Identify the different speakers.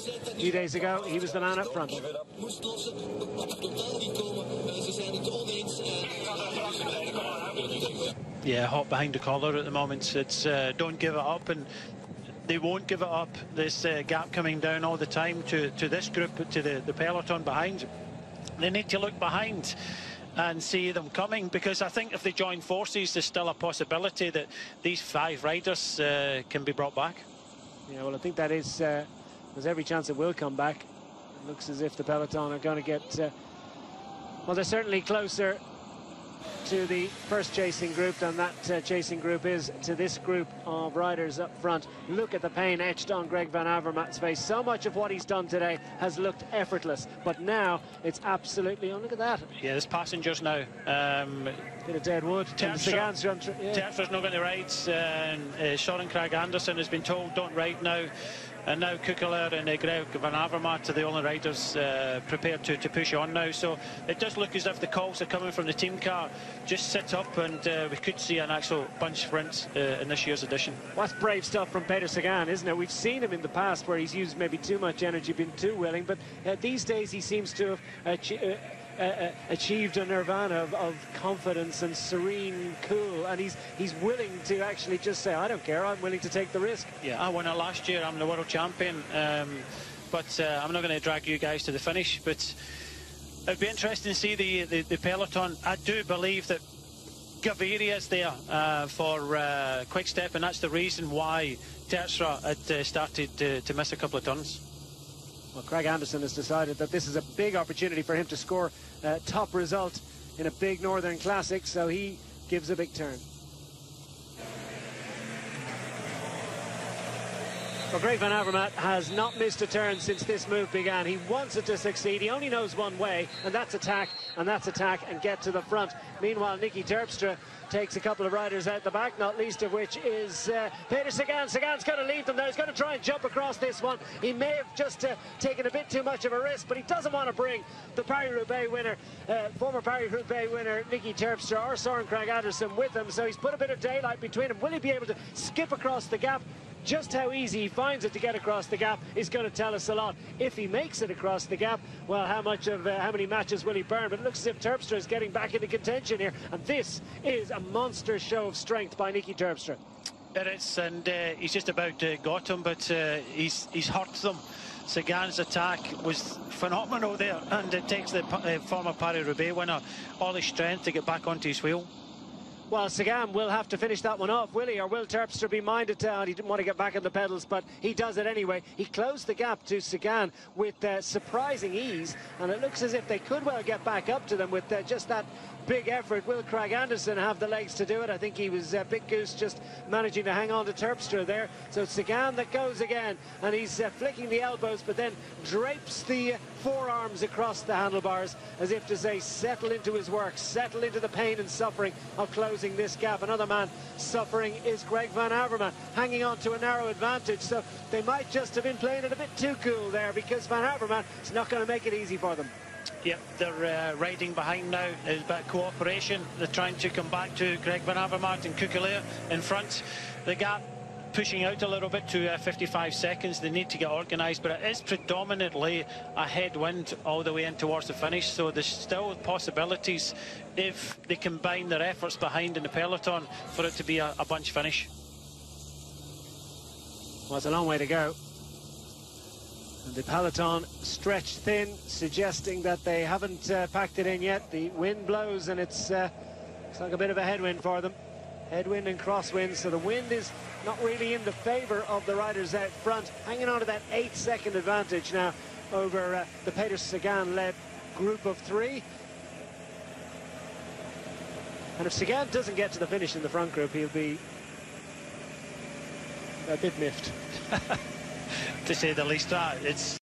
Speaker 1: A few days ago, he was the man up front.
Speaker 2: Yeah, hot behind the collar at the moment. It's don't give it up, and they won't give it up. This gap coming down all the time to this group, to the peloton behind. They need to look behind and see them coming, because I think if they join forces, there's still a possibility that these 5 riders can be brought back.
Speaker 1: Yeah, well, I think that is, there's every chance it will come back. It looks as if the peloton are going to get, well, they're certainly closer to the first chasing group than that chasing group is to this group of riders up front. Look at the pain etched on Greg Van Avermaet's face. So much of what he's done today has looked effortless, but now it's absolutely, oh, look at that.
Speaker 2: Yeah, there's passengers now.
Speaker 1: Bit of dead wood.
Speaker 2: Terpstra's not going to ride. Søren Kragh Andersen has been told don't ride now. And now Keukeleire and Greg Van Avermaet are the only riders prepared to push on now. So it does look as if the calls are coming from the team car. Just sit up, and we could see an actual bunch sprint in this year's edition.
Speaker 1: Well, that's brave stuff from PETER Sagan, isn't it? We've seen him in the past where he's used maybe too much energy, been too willing, but these days he seems to have achieved a nirvana of confidence and serene cool, and he's willing to actually just say, I don't care, I'm willing to take the risk.
Speaker 2: Yeah, I won it last year, I'm the world champion, but I'm not going to drag you guys to the finish. But it'd be interesting to see the peloton. I do believe that Gaviria is there for Quick Step, and that's the reason why Terpstra had started to miss a couple of turns.
Speaker 1: Well, Craig Anderson has decided that this is a big opportunity for him to score a top result in a big Northern Classic, so he gives a big turn. Well, Greg Van Avermaet has not missed a turn since this move began. He wants it to succeed. He only knows one way, and that's attack, and get to the front. Meanwhile, Nicky Terpstra takes a couple of riders out the back, not least of which is PETER Sagan. Sagan's going to leave them there. He's going to try and jump across this one. He may have just taken a bit too much of a risk, but he doesn't want to bring the Paris-Roubaix winner, former Paris-Roubaix winner Nicky Terpstra or Søren Kragh Andersen with him, so he's put a bit of daylight between them. Will he be able to skip across the gap? Just how easy he finds it to get across the gap is going to tell us a lot. If he makes it across the gap, well, how many matches will he burn? But it looks as if Terpstra is getting back into contention here, and this is a monster show of strength by Nicky Terpstra.
Speaker 2: It is, and he's just about got him, but he's hurt them. Sagan's attack was phenomenal there, and it takes the former Paris-Roubaix winner all his strength to get back onto his wheel.
Speaker 1: Well, Sagan will have to finish that one off, will he? Or will Terpstra be minded to? He didn't want to get back on the pedals, but he does it anyway. He closed the gap to Sagan with surprising ease, and it looks as if they could well get back up to them with just that big effort. Will Kragh Andersen have the legs to do it? I think he was Big Goose just managing to hang on to Terpstra there. So it's Sagan that goes again, and he's flicking the elbows, but then drapes the forearms across the handlebars as if to say, settle into his work, settle into the pain and suffering of closing this gap. Another man suffering is Greg Van Avermaet, hanging on to a narrow advantage, so they might just have been playing it a bit too cool there, because Van Avermaet is not going to make it easy for them.
Speaker 2: Yep, they're riding behind now. There's a bit of cooperation. They're trying to come back to Greg Van Avermaet and Keukeleire in front. The gap pushing out a little bit to 55 seconds. They need to get organised, but it is predominantly a headwind all the way in towards the finish, so there's still possibilities if they combine their efforts behind in the peloton for it to be a bunch finish.
Speaker 1: Well, it's a long way to go. And the peloton stretched thin, suggesting that they haven't packed it in yet. The wind blows, and it's like a bit of a headwind for them. Headwind and crosswind, so the wind is not really in the favour of the riders out front, hanging on to that 8-second advantage now over the PETER Sagan-led group of 3. And if Sagan doesn't get to the finish in the front group, he'll be a bit miffed.
Speaker 2: To say the least. It's